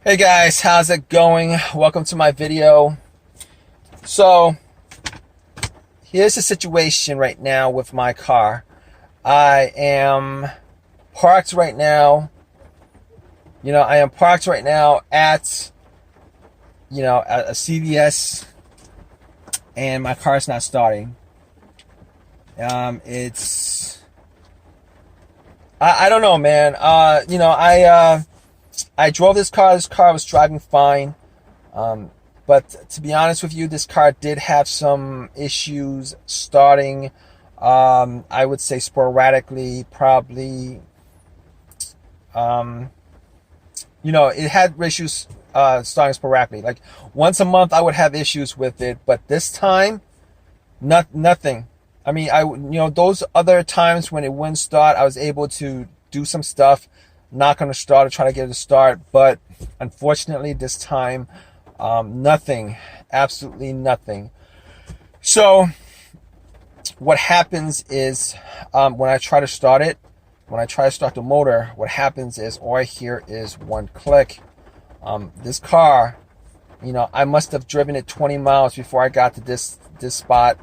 Hey guys, how's it going? Welcome to my video. So, here's the situation right now with my car. I am parked right now. I am parked right now at a CVS, and my car's not starting. I don't know, man. I drove this car. This car was driving fine. But to be honest with you, this car did have some issues starting. I would say sporadically, probably. It had issues starting sporadically. Like once a month, I would have issues with it. But this time, nothing. I mean, those other times when it wouldn't start, I was able to do some stuff, knock on the start, or try to get it to start. But unfortunately, this time, nothing, absolutely nothing. So what happens is when I try to start it, when I try to start the motor, what happens is all I hear is one click. This car, I must have driven it 20 miles before I got to this spot.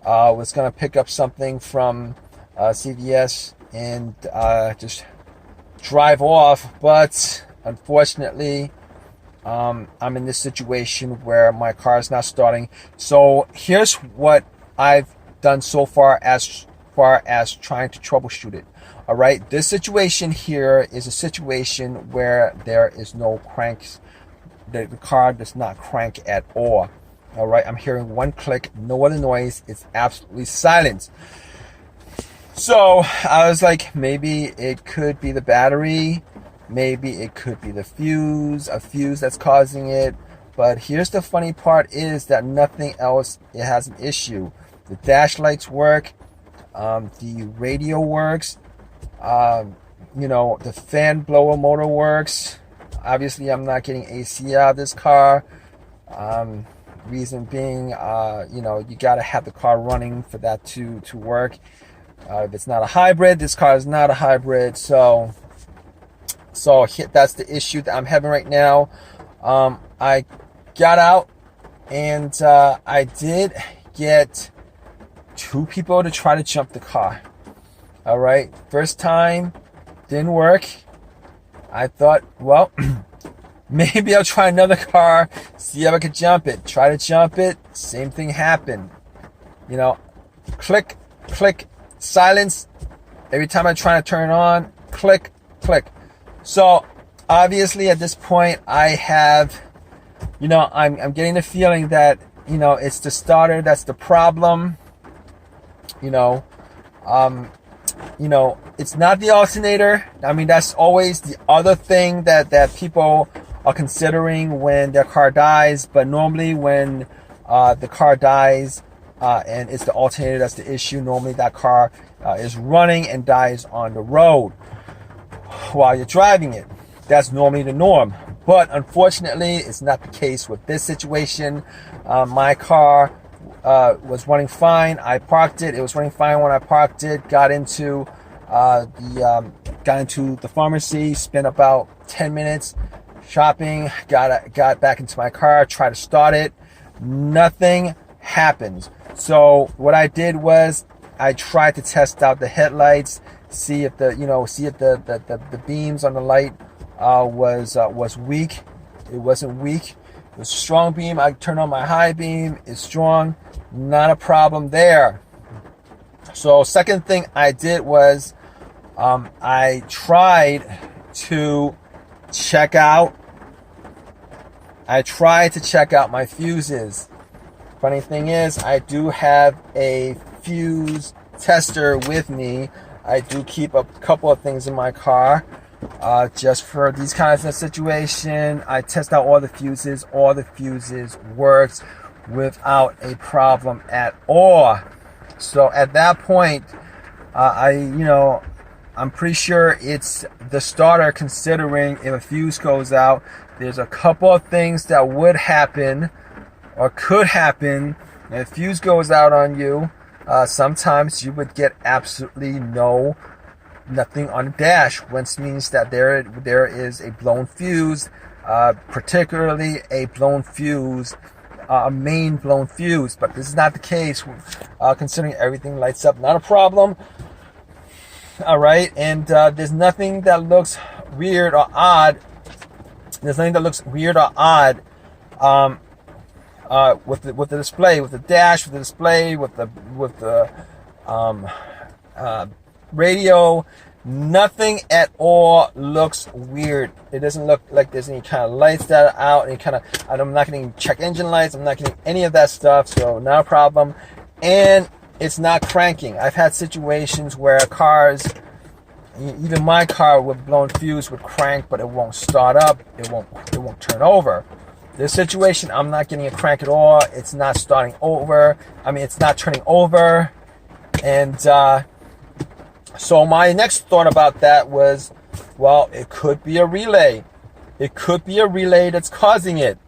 Was going to pick up something from CVS and just drive off, but unfortunately I'm in this situation where my car is not starting. So here's what I've done so far as trying to troubleshoot it. All right, this situation here is a situation where there is no cranks. The car does not crank at all. All right, I'm hearing one click, no other noise. It's absolutely silent. So I was like, maybe it could be the battery. Maybe it could be a fuse that's causing it. But here's the funny part is that nothing else, it has an issue. The dash lights work. The radio works. The fan blower motor works. Obviously, I'm not getting AC out of this car. Reason being, you got to have the car running for that to work. If it's not a hybrid, this car is not a hybrid. So that's the issue that I'm having right now. I got out and I did get two people to try to jump the car. All right. First time didn't work. I thought, well, maybe I'll try another car, see if I could jump it. Try to jump it, same thing happened. Click, click, silence. Every time I try to turn it on, click, click. So obviously at this point I have, I'm getting the feeling that, it's the starter that's the problem. It's not the alternator. I mean, that's always the other thing that people are considering when their car dies. But normally when the car dies and it's the alternator that's the issue, normally that car is running and dies on the road while you're driving it. That's normally the norm. But unfortunately, it's not the case with this situation. My car was running fine. I parked it. It was running fine when I parked it. Got into the pharmacy. Spent about 10 minutes shopping. Got back into my car. Tried to start it. Nothing happened. So what I did was I tried to test out the headlights. See if the beams on the light was weak. It wasn't weak. It was a strong beam. I turned on my high beam. It's strong. Not a problem there. So second thing I did was I tried to check out my fuses. Funny thing is, I do have a fuse tester with me. I do keep a couple of things in my car just for these kinds of situation. I test out all the fuses. All the fuses works without a problem at all. So at that point, I'm pretty sure it's the starter, considering if a fuse goes out, there's a couple of things that would happen or could happen. If a fuse goes out on you, sometimes you would get absolutely nothing on the dash, which means that there is a blown fuse particularly a blown fuse, a main blown fuse. But this is not the case, considering everything lights up. Not a problem. All right, and there's nothing that looks weird or odd. There's nothing that looks weird or odd with the display, with the dash, with the display, with the radio. Nothing at all looks weird. It doesn't look like there's any kind of lights that are out, any kind of, I'm not getting check engine lights, I'm not getting any of that stuff, so not a problem. And it's not cranking. I've had situations where cars, even my car with blown fuse would crank, but it won't start up, it won't turn over. This situation, I'm not getting a crank at all. It's not starting over. I mean, it's not turning over. And so my next thought about that was, well, it could be a relay. It could be a relay that's causing it.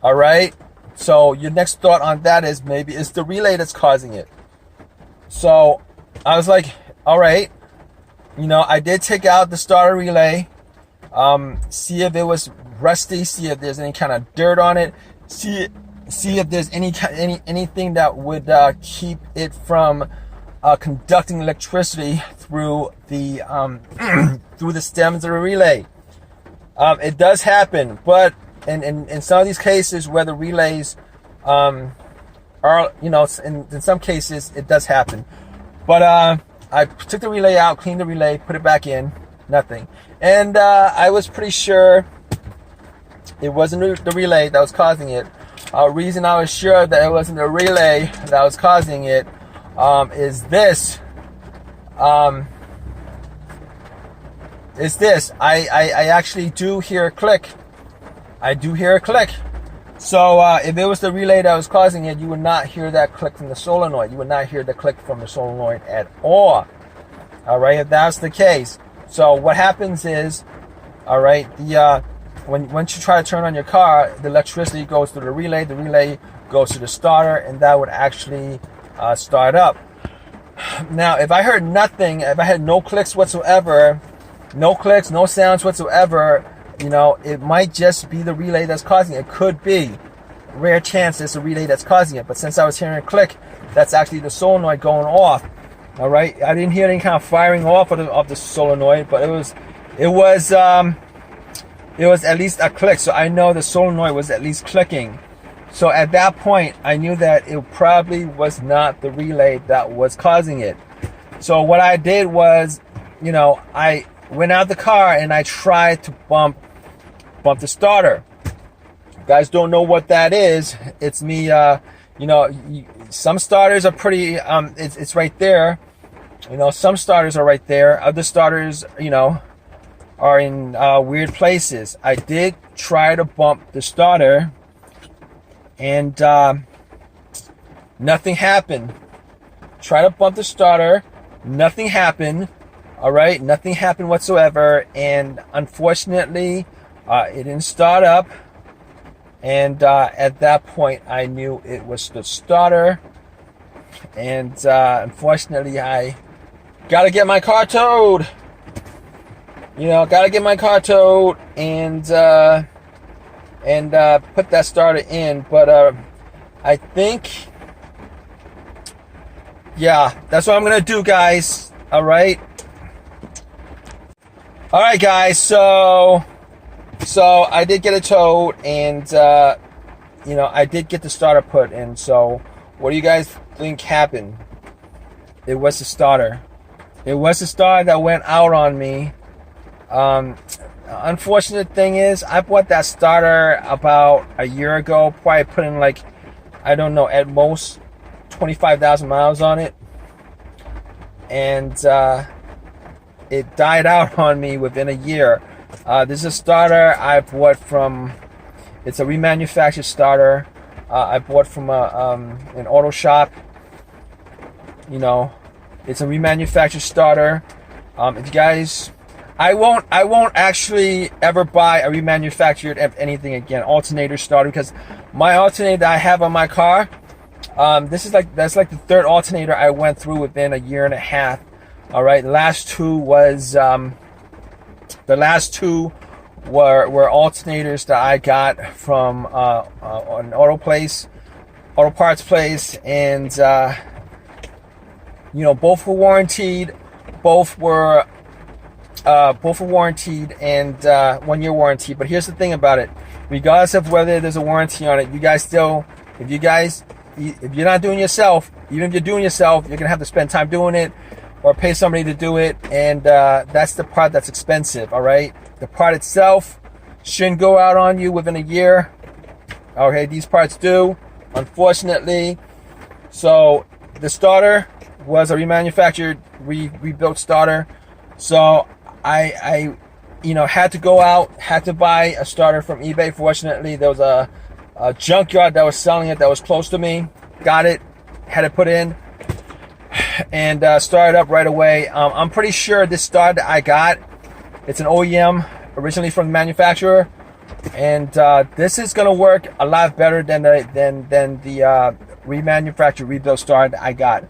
All right. So your next thought on that is, maybe it's the relay that's causing it. So I was like, all right, I did take out the starter relay, see if it was rusty, see if there's any kind of dirt on it, see if there's anything that would keep it from conducting electricity through the through the stems of the relay. It does happen, but in some of these cases where the relays are, in some cases it does happen. But I took the relay out, cleaned the relay, put it back in, nothing. And I was pretty sure it wasn't the relay that was causing it. Reason I was sure that it wasn't the relay that was causing it is this. I actually do hear a click. I do hear a click. So if it was the relay that was causing it, you would not hear that click from the solenoid. You would not hear the click from the solenoid at all. All right, if that's the case. So what happens is, all right, once you try to turn on your car, the electricity goes through the relay goes to the starter, and that would actually start up. Now, if I heard nothing, if I had no clicks whatsoever, no clicks, no sounds whatsoever, it might just be the relay that's causing it. It could be. Rare chance it's the relay that's causing it. But since I was hearing a click, that's actually the solenoid going off. All right. I didn't hear any kind of firing off of the solenoid, but it was at least a click. So I know the solenoid was at least clicking. So at that point, I knew that it probably was not the relay that was causing it. So what I did was, I went out the car and I tried to bump the starter. You guys don't know what that is. It's me, some starters are pretty, it's right there. Some starters are right there. Other starters, are in weird places. I did try to bump the starter and nothing happened. Try to bump the starter. Nothing happened. All right. Nothing happened whatsoever. And unfortunately, it didn't start up. And at that point, I knew it was the starter. And unfortunately, I got to get my car towed. Got to get my car towed and put that starter in. But I think, yeah, that's what I'm going to do, guys. All right. All right, guys. So I did get it towed, and I did get the starter put in. So what do you guys think happened? It was the starter. It was the starter that went out on me. Unfortunate thing is, I bought that starter about a year ago. Probably put in I don't know, at most 25,000 miles on it, and it died out on me within a year. This is a starter I bought from. It's a remanufactured starter. I bought from an auto shop. It's a remanufactured starter. If you guys, I won't actually ever buy a remanufactured anything again, alternator starter, because my alternator that I have on my car, that's the third alternator I went through within a year and a half. All right, the last two were alternators that I got from an auto parts place, and both were warranted. Both were warranted and 1 year warranty. But here's the thing about it: regardless of whether there's a warranty on it, you guys still, if you're not doing yourself, even if you're doing yourself, you're gonna have to spend time doing it or pay somebody to do it, and that's the part that's expensive. All right, the part itself shouldn't go out on you within a year. Okay, these parts do, unfortunately. So the starter was a remanufactured, rebuilt starter. So I had to go out, had to buy a starter from eBay. Fortunately, there was a junkyard that was selling it that was close to me. Got it, had it put in, and started up right away. I'm pretty sure this starter that I got, it's an OEM, originally from the manufacturer, and this is gonna work a lot better than the remanufactured, rebuilt starter that I got.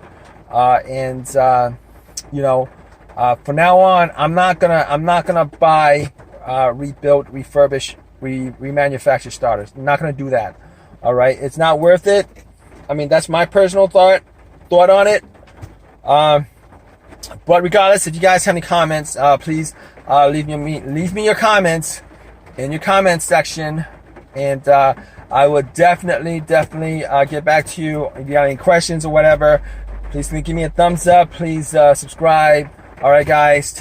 From now on, I'm not gonna buy rebuilt, refurbished, remanufactured starters. I'm not gonna do that. All right, it's not worth it. I mean, that's my personal thought on it. But regardless, if you guys have any comments, please leave me your comments in your comments section, and I would definitely get back to you if you got any questions or whatever. Please give me a thumbs up. Please subscribe. All right, guys.